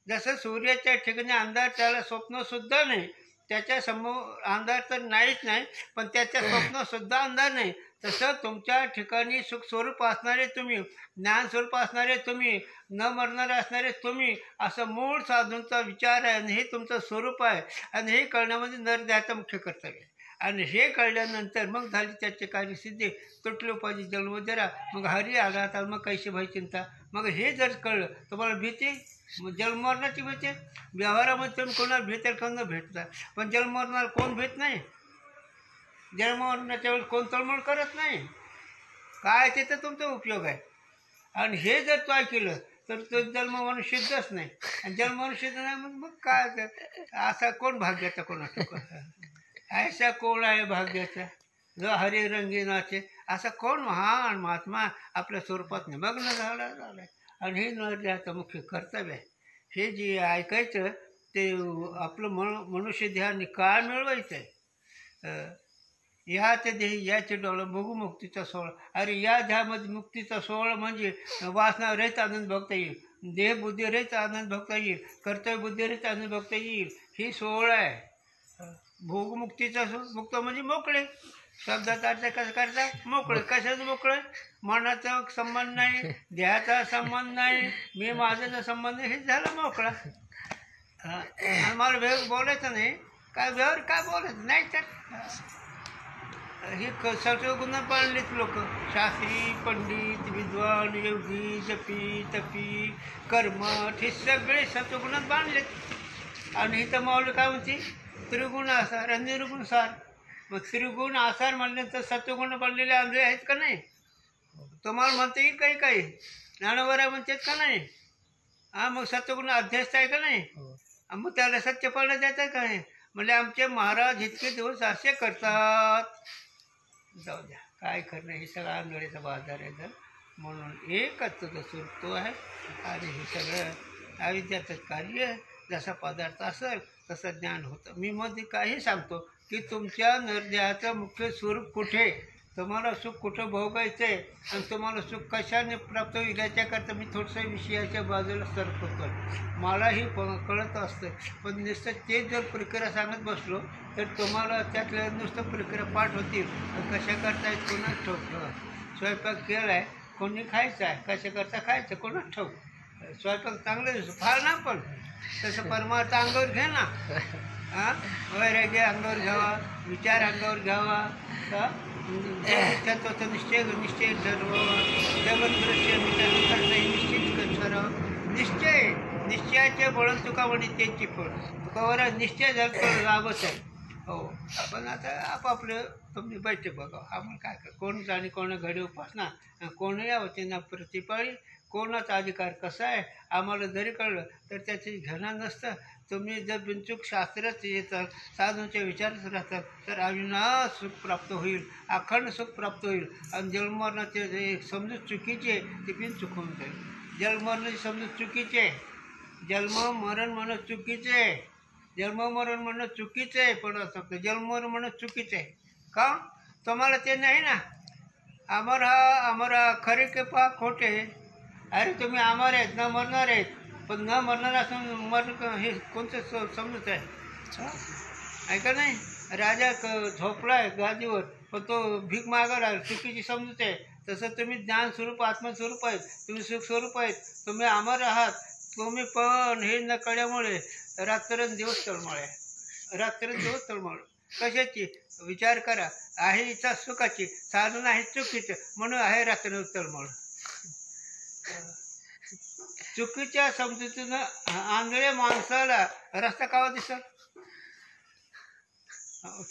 जसं सूर्याच्या ठिकाणी अंधार त्याला स्वप्नसुद्धा नाही त्याच्या समोर अंधार तर नाहीच नाही पण त्याच्या स्वप्नसुद्धा अंधार नाही तसं तुमच्या ठिकाणी सुख स्वरूप असणारे तुम्ही ज्ञान स्वरूप असणारे तुम्ही न मरणारे असणारे तुम्ही असं मूळ साधूंचा विचार आहे आणि हे तुमचं स्वरूप आहे आणि हे कळण्यामध्ये नर द्यायचं मुख्य कर्तव्य आणि हे कळल्यानंतर मग झाली त्याची कार्यसिद्धी तुटलो पाहिजे जन्म जरा मग हरी आला तर मग कैशी भाई चिंता मग हे जर कळलं तुम्हाला भीती जन्ममरणाची भीती व्यवहारामध्ये तुम्ही कोणाला भेटेल कोणाला भेटता पण जन्ममरणार कोण भेट नाही जन्ममरणाच्या वेळेस कोण तळमळ करत नाही काय ते तर तुमचा उपयोग आहे आणि हे जर तू ऐकलं तर तो जन्ममरण सिद्धच नाही आणि जन्ममरण सिद्ध नाही मग काय असा कोण भाग्याचा कोणाचा ऐसा कोण आहे भाग्याचा जो हरी रंगीनाचे असा कोण महान महात्मा आपल्या स्वरूपात निमग्न झाला आणि हे नृत्याचं मुख्य कर्तव्य आहे हे जे ऐकायचं ते आपलं मनुष्य ध्यान काय मिळवायचं आहे याच देही याचे डोळं बघू मुक्तीचा सोहळा. अरे या ध्यामध्ये मुक्तीचा सोहळा म्हणजे वासना रहित आनंद भोगता येईल, देह बुद्धी रहित आनंद भोगता येईल, कर्तव्य बुद्धी रहित आनंद भोगता येईल. ही सोहळा आहे. भोगमुक्तीचा मुक्त म्हणजे मोकळे. शब्दाचा अर्थ कसं करता? मोकळे. कशाचं मोकळे? मनाचा संबंध नाही, देहाचा संबंध नाही, मी माझ्याचा संबंध नाही, हे झालं मोकळा. आणि मला बोलायचं नाही, काय व्यवहार काय बोलायचं नाही. तर ही सत्वगुण पाळलीत लोक. शास्त्री, पंडित, विद्वान, योगी, जपी, तपी, कर्मठ, हे सगळे सत्वगुणात बांधलेत. आणि इथं माऊली काय म्हणते? त्रिगुण आसार आणि निर्गुण सार. मग त्रिगुण आसार म्हणल्यानंतर सत्वगुण पडलेले आंधळे आहेत का नाही? तुम्हाला म्हणता येईल काही काही ज्ञानवरा म्हणतात का नाही? मग सत्वगुण अध्यस्त आहे का नाही? मग त्याला सत्य पडलं द्यायचं का नाही? म्हणजे आमचे महाराज इतके दिवस असे करतात. जाऊ द्या, काय करणं, हे सगळं आंधळीचा बाजार आहे. तर म्हणून एकच तुझं सुरतो आहे. आणि हे सगळं अविद्याचं कार्य. जसा पदार्थ असेल तसं ज्ञान होतं. मी मध्ये काही सांगतो की तुमच्या निर्देहाचं मुख्य स्वरूप कुठे, तुम्हाला सुख कुठं भोगायचं आहे आणि तुम्हाला सुख कशाने प्राप्त होईल याच्याकरता मी थोडंसं विषयाच्या बाजूला सरकवतो. मलाही कळत असतं, पण नुसतं ते जर प्रक्रिया सांगत बसलो तर तुम्हाला त्यातल्या नुसतं प्रक्रिया पाठ होतील. कशा करतायत कोणाच ठाऊक. स्वयंपाक केला आहे, कोणी खायचं आहे, कशा करता खायचं कोणाच ठाऊक. स्वयंपाक चांगलं दिसतो फार ना, पण तसं परमार्थ अंगावर घे ना. वैराग्य अंगावर घ्यावा, विचार अंगावर घ्यावा. निश्चय निश्चय ठरवावा. जगदृश्य निश्चित करावं. निश्चय, निश्चयाचे बळ तुका म्हणे त्यांची फळ. तुकावर निश्चय झालं तर लाभच आहे. हो, पण आता आपापलं तुम्ही बैठे बघा. आपण काय कर, कोण जाणे कोणा घडी उपासना, कोण यावं त्यांना प्रतिपाळी. कोणाचा अधिकार कसा आहे आम्हाला जरी कळलं तर त्याची घेणं नसतं. तुम्ही जर बिनचूक शास्त्रच येतात, साधूंच्या विचारच राहतात, तर अविनाश सुख प्राप्त होईल, अखंड सुख प्राप्त होईल. आणि जन्ममरणाचे जे समजूत चुकीचे ते बिनचूक होऊन जाईल. जन्ममरणाची समजूत चुकीचे, जन्म मरण म्हणणं चुकीचे, जन्ममरण म्हणणं चुकीचं आहे. पण असं जन्ममरण म्हणणं चुकीचं आहे का? तुम्हाला ते नाही ना. आम्हाला खरे के पहा खोटे. अरे तुम्ही अमर आहेत, न मरणार आहेत, पण न मरणार असून मरण हे कोणतं समजत आहे का नाही? राजा झोपला आहे गादीवर, पण तो भीक मागायला चुकीची समजत आहे. तसं तुम्ही ज्ञानस्वरूप आत्मस्वरूप आहेत, तुम्ही सुखस्वरूप आहेत, तुम्ही अमर आहात. तुम्ही पण हे न कळल्यामुळे रात्रंदिवस तळमळ आहे, रात्रंदिवस तळमळ. कशाची? विचार करा. आहे इच्छा सुखाची, साधन आहे चुकीचं, म्हणून आहे रात्रंदिवस तळमळ. चुकीच्या समजुतीनं आंधळ्या माणसाला रस्ता कावा दिसत?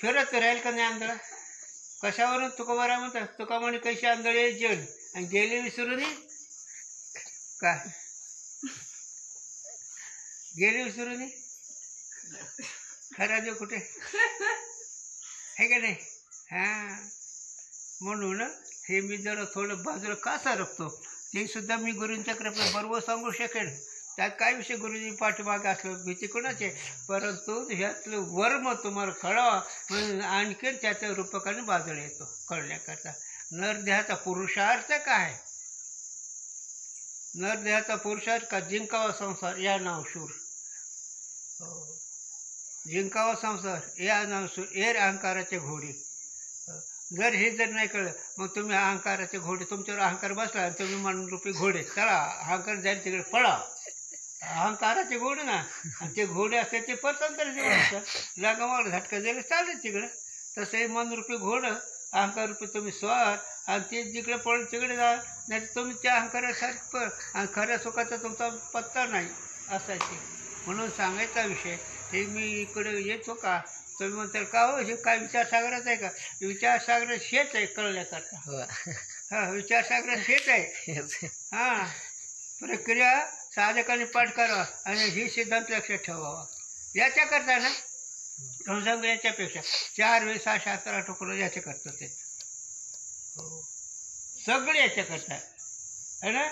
फिरत राहील का नाही आंधळा? कशावरून तुकोबारा म्हणतात? तुका म्हणे कशी आंधळे जण आणि गेले विसरून काय? गेले विसरून खरा देव कुठे आहे का नाही? म्हणून हे मी जरा थोडं बाजूला का सरकतो ते सुद्धा मी गुरूंच्या कृपेने बरोबर सांगू शकेन. त्यात काय विषय गुरुजी पाठीमागे असलं भीती कोणाचे, परंतु ह्यातलं वर्म तुम्हाला कळावा म्हणून आणखीन त्याच्या रूपकाने बाजूला येतो कळण्याकरता. नरदेहाचा पुरुषार्थ काय? नरदेहाचा पुरुषार्थ का? जिंकावा संसार या नाव शूर. जिंकावा संसार या नाव शूर. एर अहंकाराचे घोडे. जर हे जर नाही कळलं मग तुम्ही अहंकाराचे घोडे, तुमच्यावर अहंकार बसला आणि तुम्ही मनरूपी घोडे चला, अहंकार जाईल तिकडे पळा. अहंकाराचे घोडे ना, आणि ते घोडे असतात ते परतंत्राचे घोडे असतात. जागा मागं झटका जायला चालेल तिकडं. तसं हे मनरूपी घोडं अहंकार रूपी तुम्ही स्वार, आणि ते जिकडे पळून तिकडे जा, नाही तर तुम्ही त्या अहंकारासारखं आणि खऱ्या सुखाचा तुमचा पत्ता नाही असायचे. म्हणून सांगायचा विषय हे मी इकडे येतो का? तुम्ही म्हणताल का हो हे काय विचारसागराच आहे का? विचारसागर शेच आहे कळण्याकरता. विचारसागर शेच आहे. प्रक्रिया साधकाने पाठ करावा आणि ही सिद्धांत लक्षात ठेवावा. याच्याकरता ना संसंग याच्यापेक्षा 4 वेळेस 6 शास्त्र टोकलं याच्या करतात ते सगळे याच्याकरता आहे ना.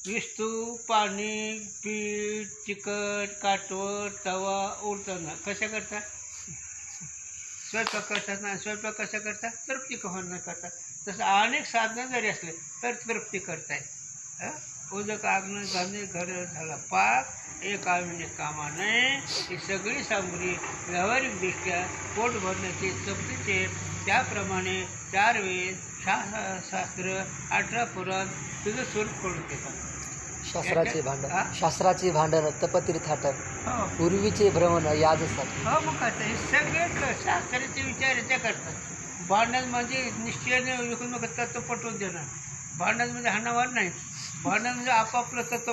विस्तू, पाणी, पीठ, चिकट, काटवट, तवा, उडताना कशा करता? स्वयंपाक करतात ना, स्वयंपाक कसं करतात, तृप्ती होणं करतात. तसं अनेक साधनं जरी असले तर तृप्ती करताय. उदक आग्न घालणे घर झाला पाक, एक आविणे कामा नये. ही सगळी सामग्री व्यावहारिकदृष्ट्या पोट भरण्याचे तृप्तीचे. त्याप्रमाणे 4 वेद, शास्त्र, 18 पुराण तुझं स्वरूप करून देतात. शास्त्राचे भांडण, शास्त्राचे भांडण तपतीर्थाटन, हो पूर्वीचे भ्रमण याजसाठी. हो, मग आता हे सगळे शास्त्राचे विचार याच्या करतात. भांडण म्हणजे निश्चयाने एकमेक तत्व पटवून देणं. भांडण म्हणजे हाणामार नाही. भांडण म्हणजे आपापलं तत्व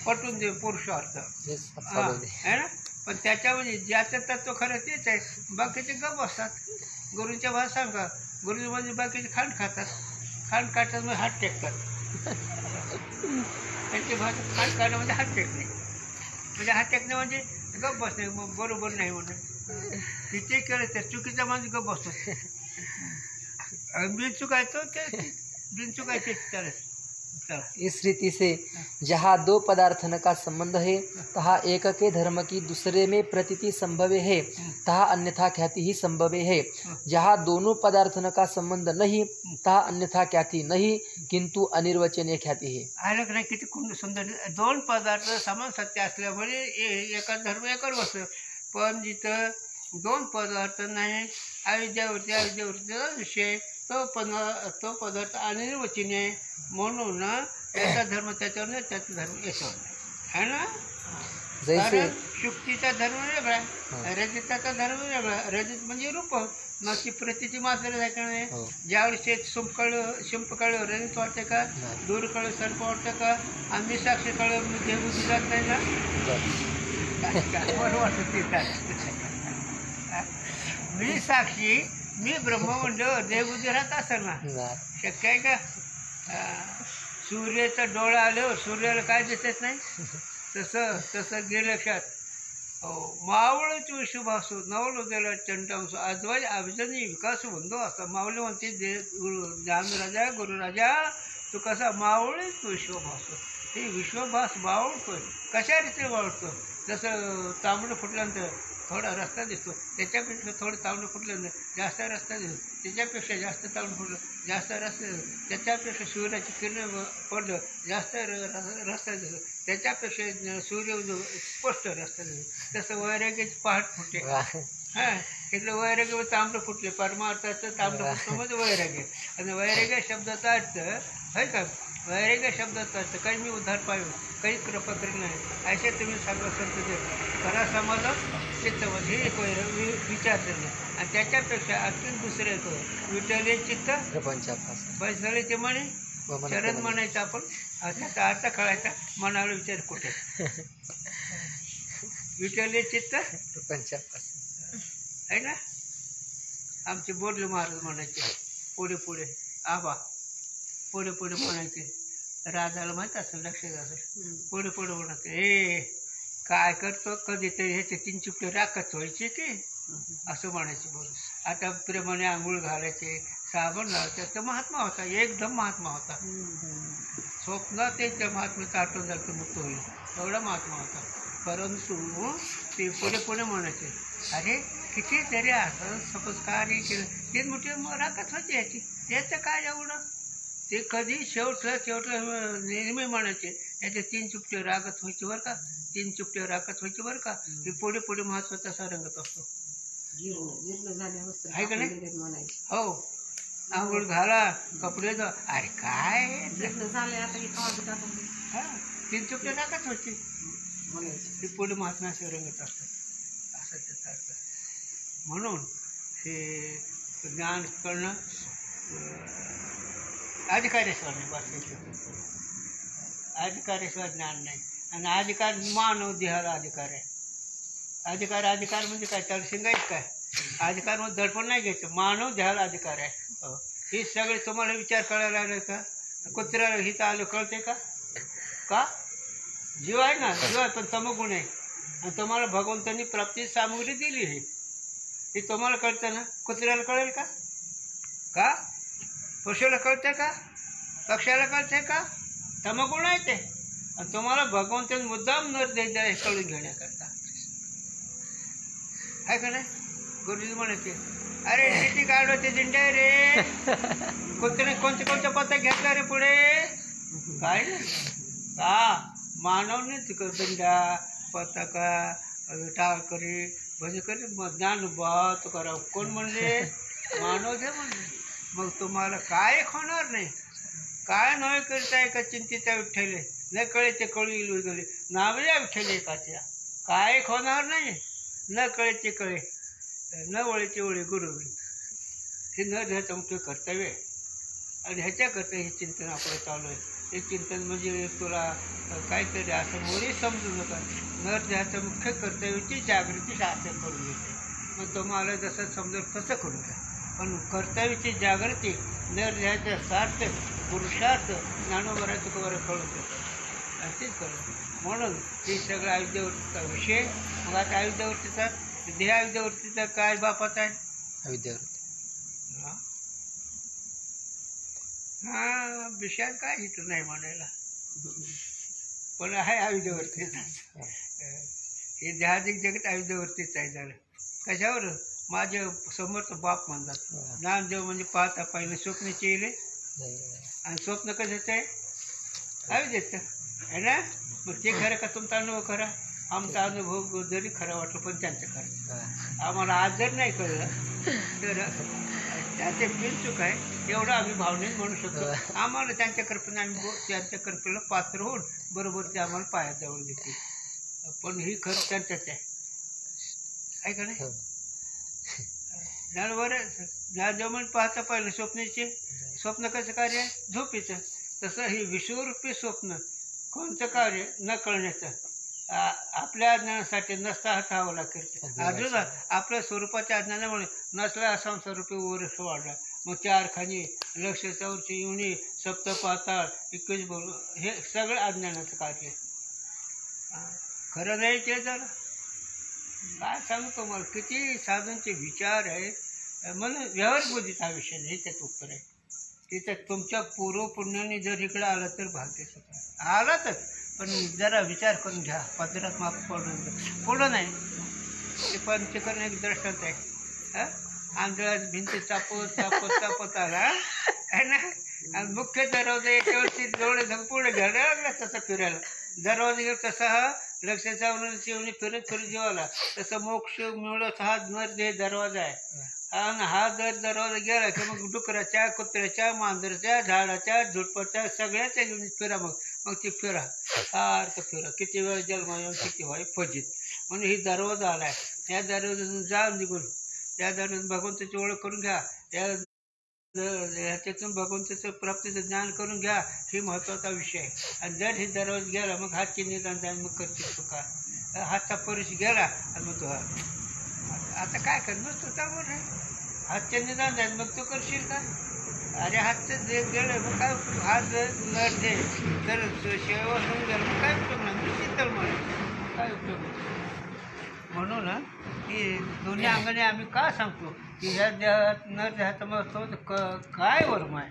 पटवून दे पुरुषार्थ, आहे ना. पण त्याच्यामध्ये ज्याचं तत्व खरं तेच आहे. बाकीचे गप असतात. गुरुंच्या भाषा सांगा, गुरुजी म्हणजे बाकीचे खांड खातात. खांड काढतात म्हणजे हात टेकतात. त्यांची भाषा खांड काढणं म्हणजे हात टेकणे. म्हणजे हात टेकणे म्हणजे गप बसणे, मग बरोबर नाही म्हणून तिथे केलं तर चुकीचा म्हणजे गप बसतो. बिन चुकायचं ते बिन चुकायचे चला. इस रीति से जहाँ 2 पदार्थन का संबंध है, तहाँ एक के धर्म की दूसरे में प्रतीति संभव है, तहाँ अन्यथा ख्याति ही संभव है. जहाँ दोनों पदार्थन का संबंध नहीं, तहाँ अन्यथा ख्याति नहीं, किंतु अनिर्वचनीय ख्याति है. आलं नाही किती खूप सुंदर. 2 पदार्थ समान सत्य असल्यामुळे एका धर्म एकावर बसतो. पण जिथं 2 पदार्थ नाही, अविद्यावृत्तीचा विषय, तो पदार्थ अनिर्वचनीय आहे. म्हणून त्याचा धर्म त्याच्यावर नाही, त्याचा धर्म याच्यावर नाही, आहे ना. जैसे कारण शुक्तीचा धर्म वेगळा, रजताचा धर्म वेगळा. रजत म्हणजे रूप, मग ती प्रतीची मात्र आहे का नाही. ज्यावेळी शेत शिंप कळलं रजत वाटते का, दूर कळलं सर्प वाटतं का, आणि साक्षी कळलं देवबुद्धी जात नाही ना. बरं वाटतं ते काय. मी साक्षी, मी ब्रह्म म्हणलं देवबुद्धी राहत असेल ना. शक्य आहे का. सूर्याचा डोळा आल्यावर सूर्याला काय दिसत नाही, तसं गेलं लक्षात. हो, मावळच विश्वभासू नवल उद्याला चंटांसू आजवाज अभिजनी विकास बंधू असता. माऊली म्हणते ज्ञानराजा गुरुराजा तू कसा मावळच विश्वभासू. ते विश्वभास मावळतोय. कशा रीती मावळतो. जसं तांबडं फुटल्यानंतर थोडा रस्ता दिसतो, त्याच्यापेक्षा थोडं तांबडं फुटल्यानंतर जास्त रस्ता दिसतो, त्याच्यापेक्षा जास्त तांबडं फुटलं जास्त रस्ता दिसतो, त्याच्यापेक्षा सूर्याची किरण पडलं जास्त रस्ता दिसतो, त्याच्यापेक्षा सूर्य स्पष्ट रस्ता दिसतो. तसं वैराग्याची पहाट फुटते. हां, इथलं वैराग्य तांबडं फुटले, परमार्थाचं तांबडं फुटलं म्हणजे वैराग्य. आणि वैराग्य शब्दाचा अर्थ आहे का, वैराग्य शब्दाचा अर्थ काही मी उद्धार पाहिजे, काही कृपा करी नाही, असे तुम्ही सांगा संत देव. खरा समाज चित्तवत हे एक विचार केले. आणि त्याच्यापेक्षा आणखीन दुसरं येतो विठले चित्त पैसले ते म्हणे शरद म्हणायचं आपण. त्याचा अर्थ कळायचा, मनाला विचार कुठे. विठले चित्त आहे ना. आमचे बोरले महाराज म्हणायचे पुढे पुढे आबा, पुढे पुढे म्हणायचे. राजाला माहीत असेल, लक्षात असेल. पुढे पुढे म्हणायचे ए काय करतो, कधीतरी ह्याचे 3 चिपटे राखत व्हायचे की असं म्हणायचे. बोल आता प्रेमाने आंघोळ घालायचे, साबण लावायचे. तो महात्मा होता, एकदम महात्मा होता. स्वप्नात त्यांच्या महात्म्याचं आठवण झालं तर मुक्त होईल एवढा महात्मा होता. परंतु ते पुढे पुढे म्हणायचे अरे किती तरी असं सपोज कार्य केलं ते मोठी राखत होती याची, त्याचं काय एवढं. ते कधी शेवटलं नेहमी म्हणायचे याचे 3 चुपटे रागत व्हायचे बरं का, 3 चुपटे रागत व्हायचे बरं का. ते पुढे पुढे महत्व तसा रंगत असतो, आहे का नाही. हो, आंघोळ घाला, कपडे धुवा. अरे काय झाले आता, हां 3 चुपटे रागत व्हायचे. ते पुढे महात्मा असे रंगत असतात, असं त्याचा अर्थ. म्हणून हे ज्ञान करणं अधिकारेश्वर नाही, अधिकारेश्वर ज्ञान नाही. आणि अधिकार मानव देहाला अधिकार आहे. अधिकार म्हणजे काय, त्याला शिंगायचं काय. अधिकार म्हणजे दडपण नाही घ्यायचं, मानव देहाला अधिकार आहे. हो, हे सगळे तुम्हाला विचार करायला लागले का. कुत्र्याला हिथं आलं कळते का. जीव आहे ना, जीव आहे पण तमगुण आहे. आणि तुम्हाला भगवंतांनी प्राप्ती सामग्री दिली आहे, हे तुम्हाला कळतं ना. कुत्र्याला कळेल का, पशुला कळते का, पक्षाला कळते का. तमगुण आहे ते. आणि तुम्हाला भगवंतांनी मुद्दाम नर द्यायचा हे कळून घेण्याकरता, आहे का नाही. गुरुजी म्हणायचे, अरे किती काढवायचे दिंड्या रे, कोणत्या पत्ता घेतला रे पुढे, काय का मानवनेच दिंड्या पताका टाळकरी भजकरी ज्ञानोबा तुकाराम कोण म्हणले, मानव जे म्हणले. मग तुम्हाला काय होणार नाही, काय नव्हे करताय का चिंतेच्या विठ्ठले, न कळे ते कळू येईल गेले नावल्या विठ्ठले एकाच्या, काय होणार नाही, न कळे ते कळे, न वळेचे वळे गुरु, हे न ह्याचं मुख्य कर्तव्य आहे. आणि ह्याच्याकरता हे चिंतन आपलं चालू आहे. हे चिंतन म्हणजे तुला काहीतरी असं मोरी समजू नका, न ह्याचं मुख्य कर्तव्याची जागृती शास्त्र करून घेते. मग तुम्हाला जसं समजेल तसं करू द्या, पण कर्तव्याची जागृती न ह्याचा सार्थ पुरुषार्थ ज्ञानोबरा तुकोबरा कळून देतात, असेच करू. म्हणून हे सगळं अविद्यावृत्तीचा विषय. मग आता अविद्यावृत्तीचा देह अविद्यावृत्तीचा काय बापाचा आहे, अविद्यावृत्ती. हा विषयात काय हिथं नाही म्हणायला, पण आहे अविद्यावृत्तीचा. हे देहाधिक जगत अविद्यावृत्तीच आहे. झालं कशावर, माझ्या समोरचं बाप म्हणतात. ज्ञानदेव म्हणजे पाहता पाहिलं स्वप्नाचे येले, आणि स्वप्न कशाचं आहे, अविद्येचं आहे ना. मग ते खरं का तुमचा अनुभव खरा, आमचा अनुभव जरी खरा वाटलं पण त्यांचं खरं. आम्हाला आज जर नाही कळलं तर त्याचे बिनचूक आहे एवढं आम्ही भावनेत म्हणू शकतो. आम्हाला त्यांच्या कृपेने आम्ही त्यांच्या कृपेला पात्र होऊन बरोबर ते आम्हाला पायाजवळ देतील, पण ही खरं त्यांच्याच आहे का नाही. बरं ज्ञानदेव म्हणून पाहता पाहिलं स्वप्नाचे, स्वप्न कसं कार्य आहे, झोपेचं. तसं हे विश्वरूपी स्वप्न कोणतं कार्य न कळण्याचं, आपल्या ज्ञानासाठी नसता हातावं लागेल. अजून आपल्या स्वरूपाच्या अज्ञानामुळे नसला असा स्वरूपी वर्ष वाढला. मग 4 खाणी, लक्ष 4 युनी, सप्त पाताळ, 21 बोल, हे सगळं अज्ञानाचं कार्य आहे. खरं नाही ते जर काय सांगू तुम्हाला, किती साधनचे विचार आहेत. म्हणून व्यवहारिक बुद्धीचा विषय नाही, त्यात उत्तर आहे. तिथं तुमच्या पूर्वपुण्याने जर इकडं आलं तर भाग्य आलातच, पण जरा विचार करून घ्या. पदरात माप पडून पुढं नाही, ते पंचकरण एक दृष्टांत आहे. आंधळ्यात भिंती चापत आला आहे ना, आणि मुख्य दरवाजा याच्यावरती डोळे धरून पुढे घ्यायला लागला तसं फिरायला. दरवाजा गेला तसा हा लक्षाचा शिवणी फिरत फिरत जेवायला. तसं मोक्ष मिळत हा नर दरवाजा आहे. आणि हा जर दरवाजा गेला की मग डुकराच्या, कुत्र्याच्या, मांजराच्या, झाडाच्या, झुडपाच्या सगळ्याच्या घेऊन फिरा. मग ती फिरा, सारखं फिरा. किती वेळ जन्म येऊन किती व्हाय फजित. म्हणून ही दरवाजा आला आहे. या दरवाजातून जा निघून, त्या दरवाजातून भगवंताची ओळख करून घ्या, ह्याच्यातून भगवंताचं प्राप्तीचं ज्ञान करून घ्या. ही महत्त्वाचा विषय आहे. आणि जर ही दरवाजा गेला मग हातची निदान जाईल, मग करतील तुका. हातचा परिश गेला आणि मग तो आता काय कर नसतो त्यावर आहे. हातचे निदान जाईल मग तू करशील का. अरे हातचं जे गेलं मग काय, हात जर लढते तर शेवा होऊन गेलं मग काय उपयोग नाही, शीतल म्हणा काय उपयोग नाही. म्हणून की दोन्ही अंगाने आम्ही का सांगतो की ह्या देहात न देहाचं महत्त्व काय वर्म आहे,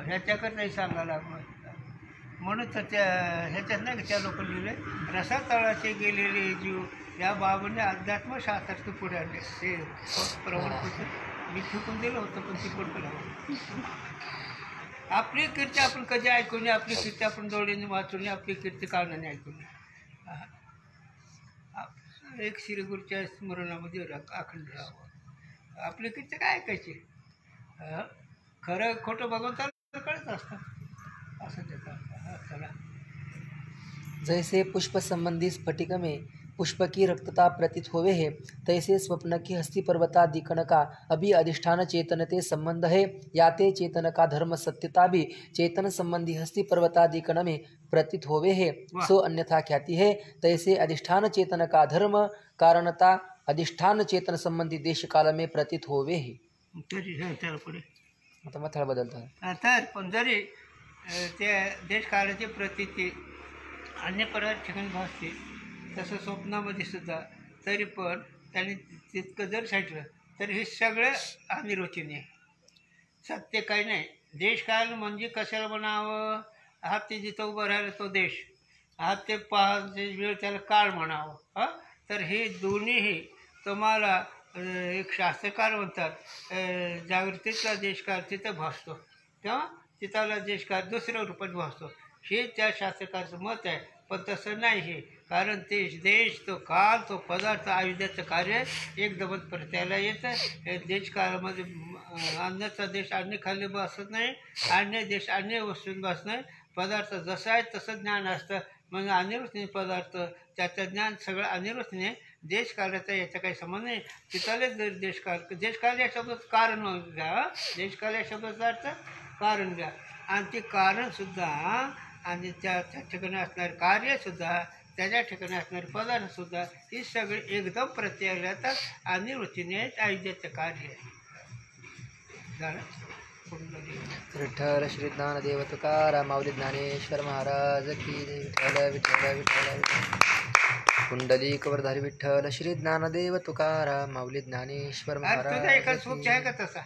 ह्याच्याकरताही सांगायला लागलो. म्हणून तर ह्याच्यात नाही त्या लोक लिहिले, रसातळाचे गेलेले जीव या बाबांनी अध्यात्मशास्त्राचं पुढे आले. ते प्रवृत्तीचं मी चुकून दिलं होतं, पण ती पण केलं. आपली कीर्ती आपण कधी ऐकू नये, आपली कीर्ती आपण डोळ्याने वाचू नये, आपली कीर्ती कानाने ऐकू नये. एक श्री गुरुच्या स्मरणामध्ये अखंड राहावं. आपली कीर्ती काय ऐकायची, खरं खोटं भगवंताला कळत असतं असं त्याचा. चला, जैसे पुष्प संबंधी स्फटिक में पुष्प की रक्तता प्रतीत होवे है, तैसे स्वप्न की हस्ती पर्वतादिकण का अभी अधिष्ठान चेतन ते संबंध है. याते चेतन का धर्म सत्यता भी चेतन संबंधी हस्ती पर्वतादिकण में प्रतीत होवे है, सो अन्यथा ख्याति है. तैसे अधिष्ठान चेतन का धर्म कारणता अधिष्ठान चेतन संबंधी देश काल में प्रतीत होवे है. तरी त्याला पुढे आता मथळ बदलतात. तर पण जरी त्या देशकालाची प्रतीती अन्य परत ठिकाणी भासते, तसं स्वप्नामध्ये सुद्धा, तरी पण त्यांनी तितकं जर सांगितलं तर हे सगळं अनिर्वचनीय, सत्य काही नाही. देशकाल म्हणजे कशाला म्हणावं, हात ते जिथं उभं राहिलं तो देश, हात ते पाहायचे वेळ त्याला काळ म्हणावं. तर हे दोन्हीही तुम्हाला एक शास्त्रकार म्हणतात जागृतीतला देशकाळ तिथं भासतो तेव्हा तिथला देशकाळ दुसऱ्या रूपात भासतो. हे त्या शास्त्रकाराचं मत आहे. पण तसं नाही हे, कारण ते देश तो काळ तो पदार्थ आयुध्याचं कार्य एकदमच प्रत्याला येतं. हे देशकाळामध्ये अन्नाचा देश अन्य खाल्ले बसत नाही, अन्य देश अन्य वस्तून बसत नाही. पदार्थ जसं आहे तसं ज्ञान असतं. म्हणजे अनिरुष्टीने पदार्थ त्याचं ज्ञान सगळं अनिरुष्टीने देशकालाचा याचा काही संबंध नाही. तिथले देशकाल या शब्दाचं कारण घ्या. देशकाल या शब्दाचा अर्थ कारण घ्या. आणि ते कारणसुद्धा आणि त्या ठिकाणी असणारे कार्यसुद्धा त्याच्या ठिकाणी असणारे पदार्थसुद्धा ही सगळे एकदम प्रत्यय येतात. अनिरुष्टीने आयुध्याचं कार्य आहे. झालं. विठ्ठल श्री ज्ञानदेव तुकाराम माऊली ज्ञानेश्वर महाराज की जय. विठ्ठल विठ्ठल विठ्ठल विठ्ठल. कुंडलिक वरधारी विठ्ठल श्री ज्ञानदेव तुकाराम माऊली ज्ञानेश्वर तुझा महाराज एखादा सूक्त आहे का तसा?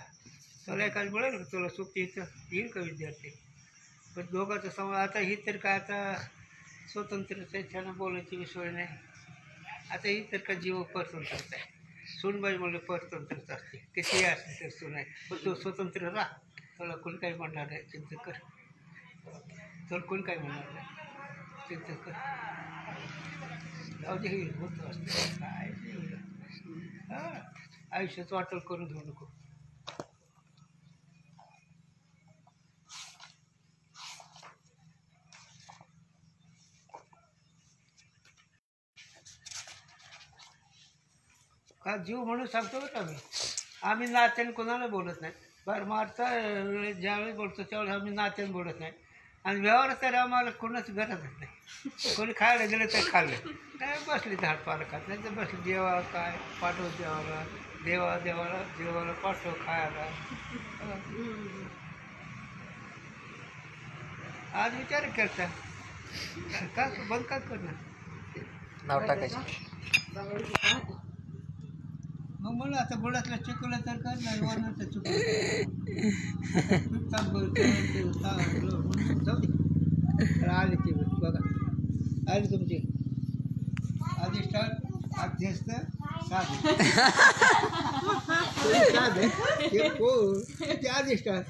तुला एखादं मिळेल का? तुला सूक्त इथं येईल का विद्यार्थी? पण दोघांचा समोर आता ही तर काय आता स्वतंत्रतेच्यानं बोलायची विषय नाही. आता ही तर का जीव परतंत्रच आहे. सूनबाई म्हणजे परतंत्रच असते. कितीही असते तर सून आहे. पण तू स्वतंत्र राहा. तुला कोणी काही म्हणणार नाही. चिंता कर. तुला कोणी काही म्हणणार नाही. चिंता कर. जाऊ दे. हे होतं असतं काय हां आयुष्याचं वाटोळ करून घेऊ नको. का जीव म्हणून सांगतो बरं का आम्ही नात्याने कोणाला बोलत नाही. बरं मारता ज्यावेळी बोलतो त्यावेळेस आम्ही नात्याने बोलत नाही. आणि व्यवहार तर आम्हाला कोणाची गरजच नाही. कोणी खायला गेलं तर खाल्लं काय बसली झाड पाला खात नाही तर बसली. देवा काय पाठव देवाला, देवाला पाठव खायला. आज विचार करता का बंद का करणार नाव टाकायचं. मग म्हणून आता गोडातला चिकवलं तर करणार वरणाचं चुकलं जाऊ दे. आले ते बघा आले तुमचे अधिष्ठान अध्यस्त साधे साधे ते अधिष्ठान